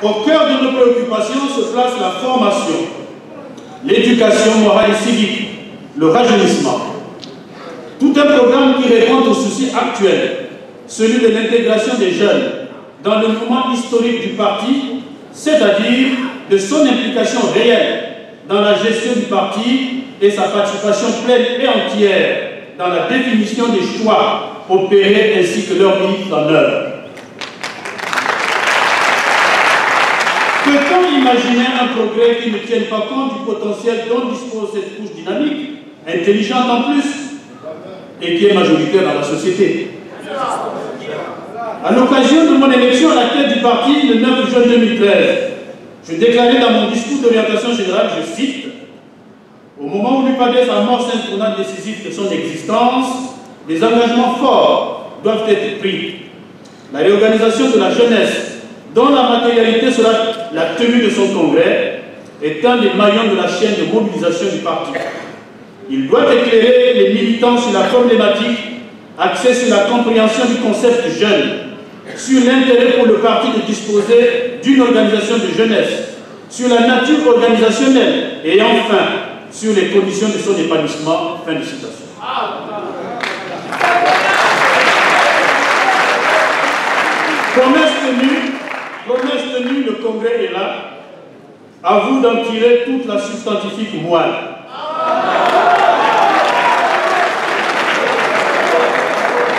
Au cœur de nos préoccupations se place la formation, l'éducation morale et civique, le rajeunissement. Tout un programme qui répond aux soucis actuels, celui de l'intégration des jeunes dans le mouvement historique du parti, c'est-à-dire de son implication réelle dans la gestion du parti et sa participation pleine et entière dans la définition des choix opérés ainsi que leur mise en œuvre. Peut-on imaginer un progrès qui ne tienne pas compte du potentiel dont dispose cette couche dynamique, intelligente en plus, et qui est majoritaire dans la société? À l'occasion de mon élection à la tête du parti le 9 juin 2013, je déclarais dans mon discours d'orientation générale, je cite, « Au moment où l'UPADES amorce un tournant décisif de son existence, des engagements forts doivent être pris. La réorganisation de la jeunesse, dont la matérialité sera la tenue de son congrès, est un des maillons de la chaîne de mobilisation du parti. Il doit éclairer les militants sur la problématique axée sur la compréhension du concept jeune, sur l'intérêt pour le parti de disposer d'une organisation de jeunesse, sur la nature organisationnelle et enfin sur les conditions de son épanouissement. » Fin de citation. Promesse tenue, le congrès est là. À vous d'en tirer toute la substantifique moelle.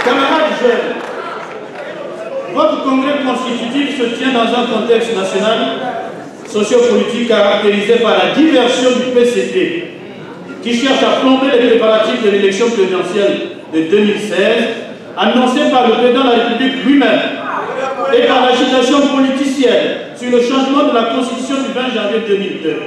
Camarades jeunes, votre congrès constitutif se tient dans un contexte national sociopolitique caractérisé par la diversion du PCP, qui cherche à plomber les préparatifs de l'élection présidentielle de 2016, annoncée par le président de la République lui-même, et par l'agitation politicienne sur le changement de la Constitution du 20 janvier 2002.